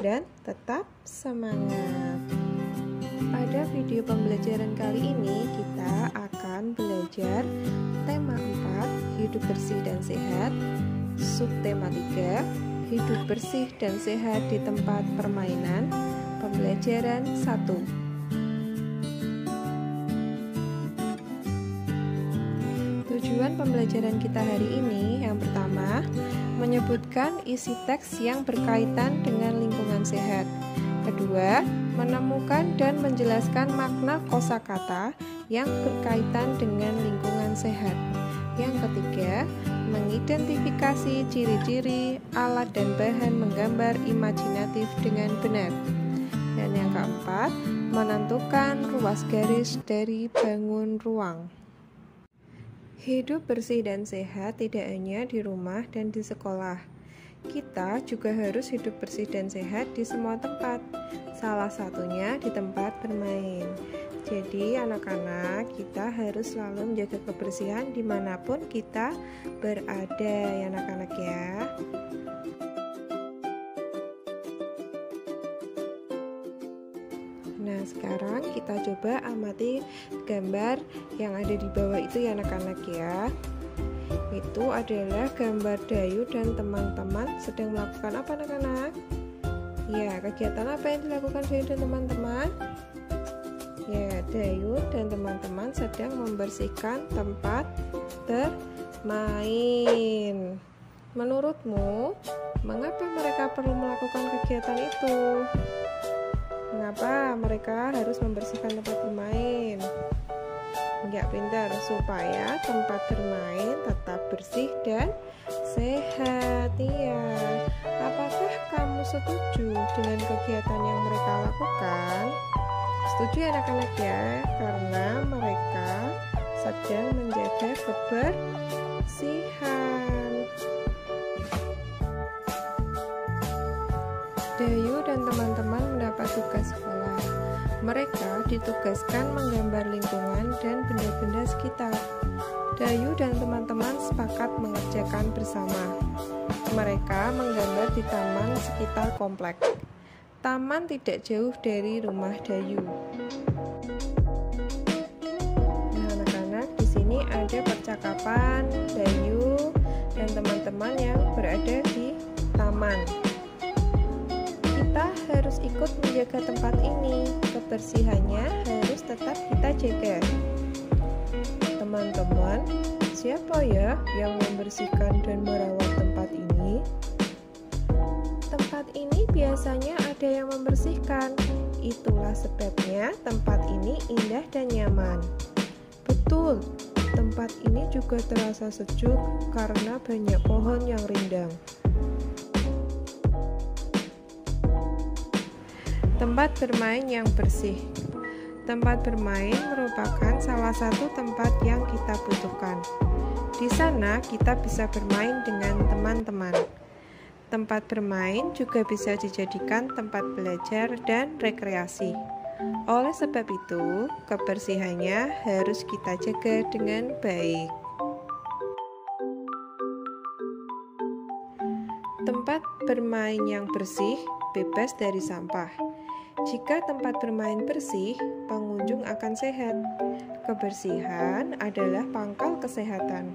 dan tetap semangat. Pada video pembelajaran kali ini kita akan belajar tema 4, hidup bersih dan sehat, subtema 3, hidup bersih dan sehat di tempat permainan, pembelajaran 1. Tujuan pembelajaran kita hari ini yang pertama, menyebutkan isi teks yang berkaitan dengan lingkungan sehat. Kedua, menemukan dan menjelaskan makna kosakata yang berkaitan dengan lingkungan sehat. Yang ketiga, mengidentifikasi ciri-ciri, alat dan bahan menggambar imajinatif dengan benar. Dan yang keempat, menentukan ruas garis dari bangun ruang. Hidup bersih dan sehat tidak hanya di rumah dan di sekolah. Kita juga harus hidup bersih dan sehat di semua tempat. Salah satunya di tempat bermain. Jadi anak-anak, kita harus selalu menjaga kebersihan dimanapun kita berada ya anak-anak ya. Nah, sekarang kita coba amati gambar yang ada di bawah itu ya anak-anak ya. Itu adalah gambar Dayu dan teman-teman sedang melakukan apa anak-anak? Ya, kegiatan apa yang dilakukan Dayu dan teman-teman? Ya, Dayu dan teman-teman sedang membersihkan tempat bermain. Menurutmu, mengapa mereka perlu melakukan kegiatan itu? Mengapa mereka harus membersihkan tempat bermain? Ya, pintar, supaya tempat bermain tetap bersih dan sehat. Iya. Apakah kamu setuju dengan kegiatan yang mereka lakukan? Setuju ya anak-anak ya, karena mereka sedang menjaga kebersihan. Dayu dan teman-teman mendapat tugas sekolah. Mereka ditugaskan menggambar lingkungan dan benda-benda sekitar. Dayu dan teman-teman sepakat mengerjakan bersama. Mereka menggambar di taman sekitar komplek. Taman tidak jauh dari rumah Dayu. Nah, anak-anak, di sini ada percakapan Dayu dan teman-teman yang berada di taman. Kita harus ikut menjaga tempat ini. Kebersihannya harus tetap kita jaga. Teman-teman, siapa ya yang membersihkan dan merawat tempat ini? Tempat ini biasanya ada yang membersihkan. Itulah sebabnya tempat ini indah dan nyaman. Betul, tempat ini juga terasa sejuk karena banyak pohon yang rindang. Tempat bermain yang bersih. Tempat bermain merupakan salah satu tempat yang kita butuhkan. Di sana kita bisa bermain dengan teman-teman. Tempat bermain juga bisa dijadikan tempat belajar dan rekreasi. Oleh sebab itu, kebersihannya harus kita jaga dengan baik. Tempat bermain yang bersih, bebas dari sampah. Jika tempat bermain bersih, pengunjung akan sehat. Kebersihan adalah pangkal kesehatan.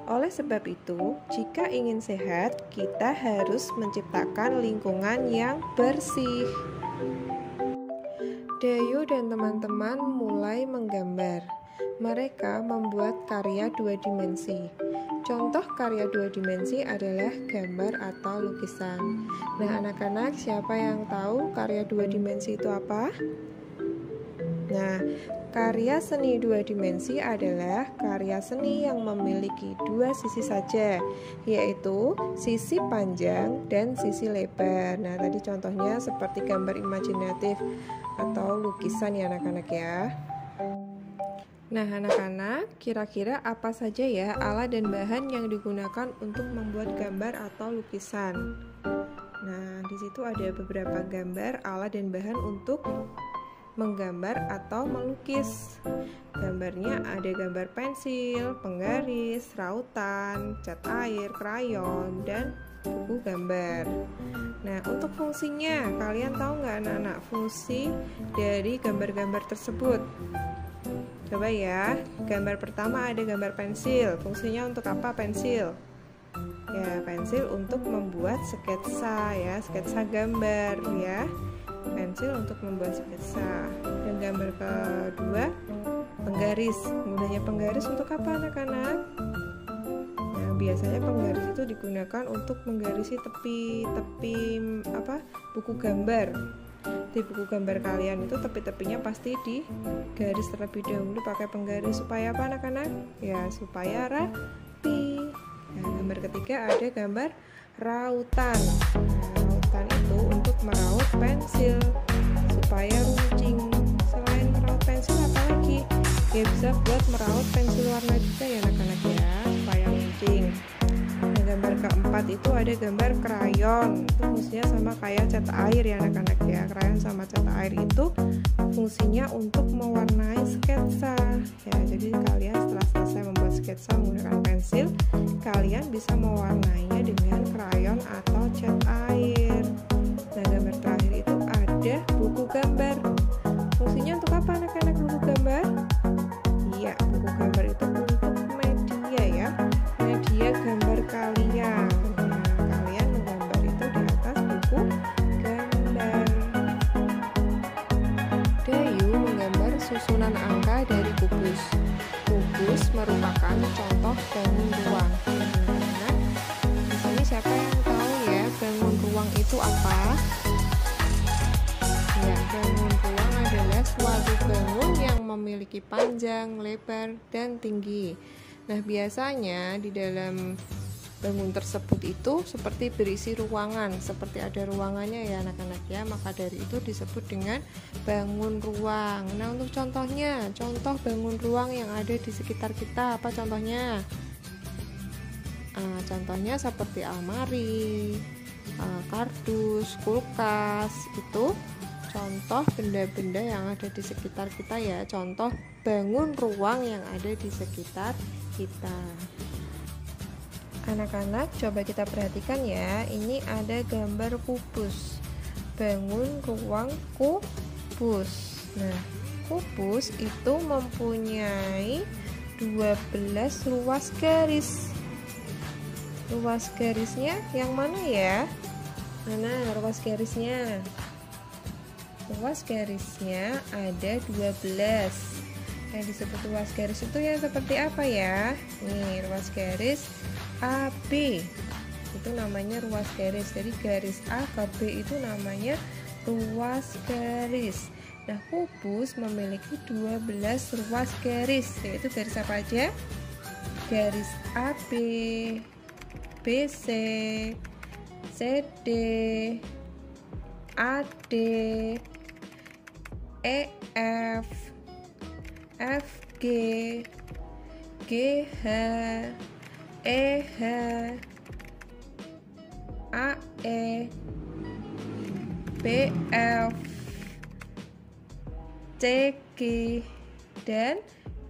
Oleh sebab itu, jika ingin sehat, kita harus menciptakan lingkungan yang bersih. Dayu dan teman-teman mulai menggambar. Mereka membuat karya 2 dimensi. Contoh karya 2 dimensi adalah gambar atau lukisan. Nah, anak-anak, siapa yang tahu karya 2 dimensi itu apa? Nah, karya seni 2 dimensi adalah karya seni yang memiliki 2 sisi saja, yaitu sisi panjang dan sisi lebar. Nah, tadi contohnya seperti gambar imajinatif atau lukisan ya anak-anak ya. Nah, anak-anak, kira-kira apa saja ya alat dan bahan yang digunakan untuk membuat gambar atau lukisan? Nah, di situ ada beberapa gambar, alat dan bahan untuk menggambar atau melukis. Gambarnya ada gambar pensil, penggaris, rautan, cat air, krayon, dan buku gambar. Nah, untuk fungsinya, kalian tahu nggak anak-anak fungsi dari gambar-gambar tersebut? Coba ya, gambar pertama ada gambar pensil. Fungsinya untuk apa pensil? Ya, pensil untuk membuat sketsa ya, sketsa gambar ya. Pensil untuk membuat sketsa. Dan gambar kedua, penggaris. Gunanya penggaris untuk apa anak-anak? Nah, biasanya penggaris itu digunakan untuk menggarisi tepi buku gambar. Di buku gambar kalian itu tepi-tepinya pasti digaris terlebih dahulu pakai penggaris supaya apa anak-anak? Ya, supaya rapi. Nah, gambar ketiga ada gambar rautan. Nah, rautan itu untuk meraut pensil supaya runcing. Selain meraut pensil apa lagi? Ya, bisa buat meraut pensil warna juga ya anak-anak ya, supaya runcing. Nah, gambar keempat itu ada gambar krayon. Itu fungsinya sama kayak cat air ya anak-anak ya. Krayon sama cat air itu fungsinya untuk mewarnai sketsa ya. Jadi kalian setelah selesai membuat sketsa menggunakan pensil, kalian bisa mewarnainya dengan krayon atau cat air. Nah, gambar terakhir itu ada buku gambar. Fungsinya untuk apa anak-anak buku gambar? Iya, buku gambar itu untuk media ya, media gambar kalian. Nah, kalian menggambar itu di atas buku gambar. Dayu menggambar susunan angka dari kubus. Kubus merupakan contoh bangun ruang. Nah, di sini siapa yang tahu ya bangun ruang itu apa? Ya, bangun ruang adalah suatu bangun yang memiliki panjang, lebar, dan tinggi. Nah, biasanya di dalam bangun tersebut itu seperti berisi ruangan, seperti ada ruangannya ya anak-anak ya, maka dari itu disebut dengan bangun ruang. Nah, untuk contohnya, contoh bangun ruang yang ada di sekitar kita, apa contohnya? Contohnya seperti almari, kardus, kulkas, itu contoh benda-benda yang ada di sekitar kita ya, contoh bangun ruang yang ada di sekitar kita. Anak-anak, coba kita perhatikan ya, ini ada gambar kubus, bangun ruang kubus. Nah, kubus itu mempunyai 12 ruas garis. Ruas garisnya yang mana ya? Mana ruas garisnya? Ruas garisnya ada 12. Yang disebut ruas garis itu yang seperti apa ya? Nih, ruas garis AB itu namanya ruas garis. Jadi garis A ke B itu namanya ruas garis. Nah, kubus memiliki 12 ruas garis. Yaitu garis apa aja? Garis AB, BC, CD, AD, EF, FG, GH, EH, AE, BF, CG, dan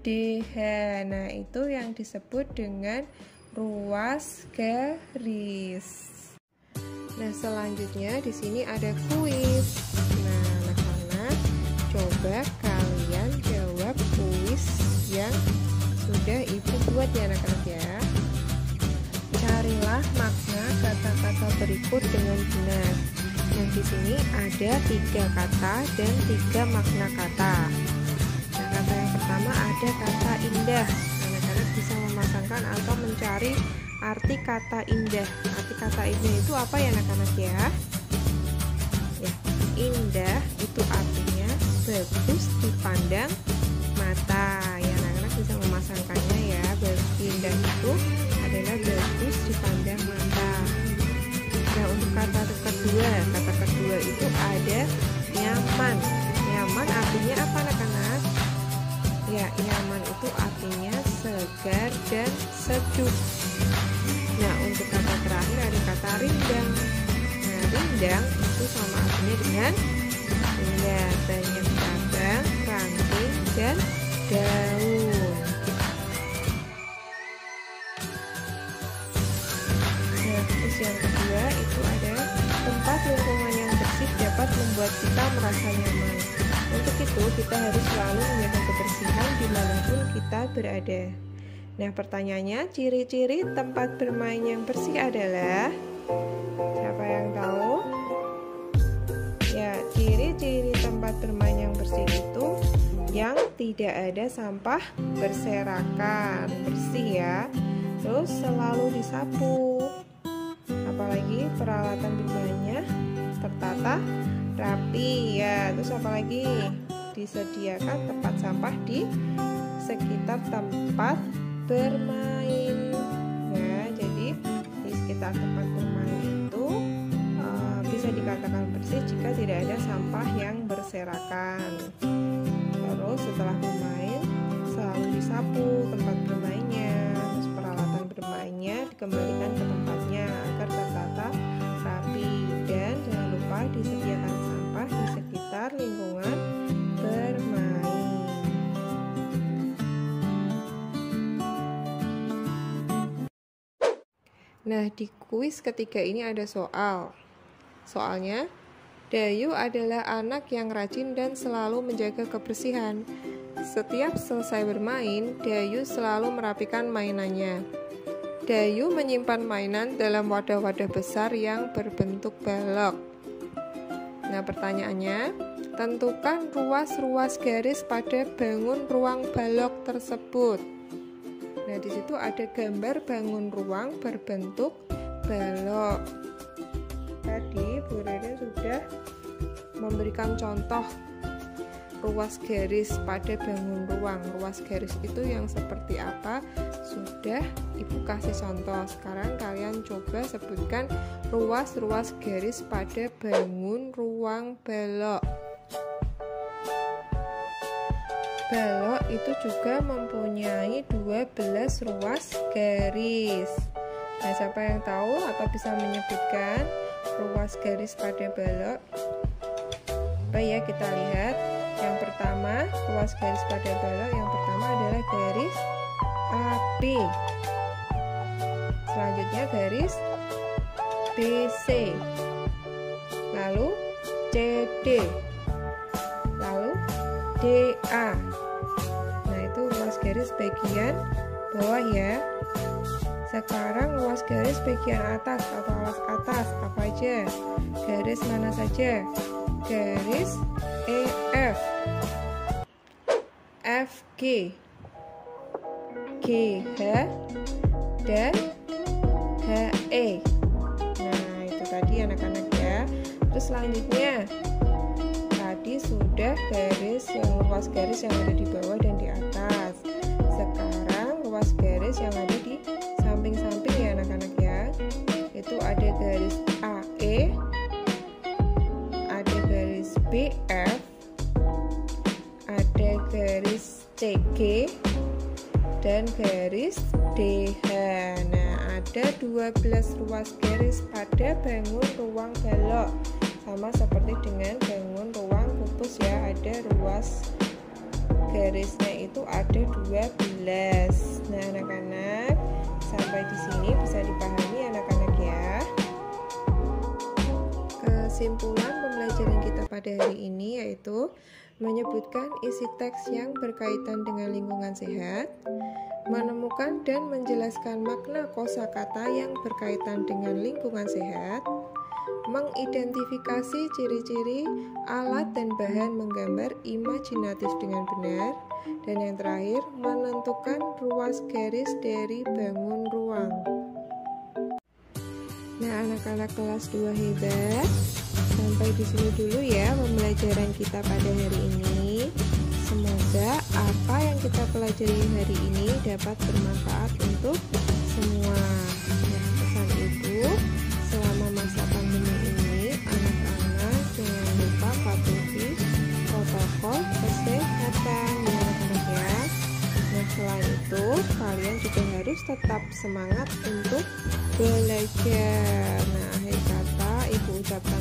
DH. Nah, itu yang disebut dengan ruas garis. Nah, selanjutnya di sini ada kuis. Nah, anak-anak, coba kalian jawab kuis yang sudah Ibu buat ya anak-anak ya. Carilah makna kata-kata berikut dengan benar. Nah, di sini ada 3 kata dan 3 makna kata. Nah, kata yang pertama ada kata indah. Anak-anak bisa memasangkan atau mencari arti kata indah. Arti kata indah itu apa ya anak-anak ya? Ya, indah itu artinya bagus dipandang mata. Ya, anak-anak bisa memasangkannya ya. Indah itu adalah bagus dipandang mata. Nah, untuk kata kedua itu ada nyaman. Nyaman artinya apa anak-anak? Ya, nyaman itu artinya segar dan sejuk. Nah, untuk kata terakhir ada kata rindang. Nah, rindang itu sama artinya dengan ya, banyak cabang, ranting, dan daun. Nah, terus yang kedua itu ada tempat membuat kita merasa nyaman. Untuk itu, kita harus selalu menjaga kebersihan dimanapun kita berada. Nah, pertanyaannya, ciri-ciri tempat bermain yang bersih adalah? Siapa yang tahu? Ya, ciri-ciri tempat bermain yang bersih itu yang tidak ada sampah berserakan, bersih ya. Terus selalu disapu. Apalagi peralatan bermainnya tertata rapi ya. Terus apalagi disediakan tempat sampah di sekitar tempat bermain ya. Jadi di sekitar tempat bermain itu bisa dikatakan bersih jika tidak ada sampah yang berserakan. Terus setelah bermain selalu disapu tempat bermainnya, terus peralatan bermainnya dikembalikan ke tempatnya agar tertata rapi, dan jangan lupa disediakan sampah di sekitar lingkungan bermain. Nah, di kuis ketiga ini ada soal. Soalnya, Dayu adalah anak yang rajin dan selalu menjaga kebersihan. Setiap selesai bermain, Dayu selalu merapikan mainannya. Dayu menyimpan mainan dalam wadah-wadah besar yang berbentuk balok. Nah, pertanyaannya, tentukan ruas-ruas garis pada bangun ruang balok tersebut. Nah, di situ ada gambar bangun ruang berbentuk balok. Tadi Bu Rere sudah memberikan contoh ruas garis pada bangun ruang. Ruas garis itu yang seperti apa? Sudah Ibu kasih contoh. Sekarang kalian coba sebutkan ruas-ruas garis pada bangun ruang balok. Balok itu juga mempunyai 12 ruas garis. Nah, siapa yang tahu atau bisa menyebutkan ruas garis pada balok? Baik ya, kita lihat. Yang pertama, ruas garis pada balok yang pertama adalah garis AB. Selanjutnya garis BC. Lalu CD. Lalu DA. Nah, itu ruas garis bagian bawah ya. Sekarang ruas garis bagian atas atau alas atas apa aja? Garis mana saja? Garis EF, FG, GH, dan HE. Nah, itu tadi anak-anak ya. Terus selanjutnya, tadi sudah ruas garis yang ada di bawah dan di atas. Sekarang ruas garis yang ada di samping-samping ya anak-anak ya. Itu ada garis AE, ada garis BF, ada garis CG, dan garis DH. Nah, ada 12 ruas garis pada bangun ruang balok. Sama seperti dengan bangun ruang pupus ya, ada ruas garisnya itu ada 12. Nah, anak-anak, sampai di sini bisa dipahami anak-anak ya. Kesimpulan pembelajaran kita pada hari ini yaitu menyebutkan isi teks yang berkaitan dengan lingkungan sehat, menemukan dan menjelaskan makna kosakata yang berkaitan dengan lingkungan sehat, mengidentifikasi ciri-ciri alat dan bahan menggambar imajinatif dengan benar, dan yang terakhir menentukan ruas garis dari bangun ruang. Nah, anak-anak kelas 2 hebat, sampai di sini dulu ya pembelajaran kita pada hari ini. Semoga apa yang kita pelajari hari ini dapat bermanfaat untuk semua. Nah, pesan Ibu, selama masa pandemi ini, anak-anak jangan lupa patuhi protokol kesehatan ya anak-anak ya. Nah, selain itu, kalian juga harus tetap semangat untuk belajar. Nah, akhir kata Ibu ucapkan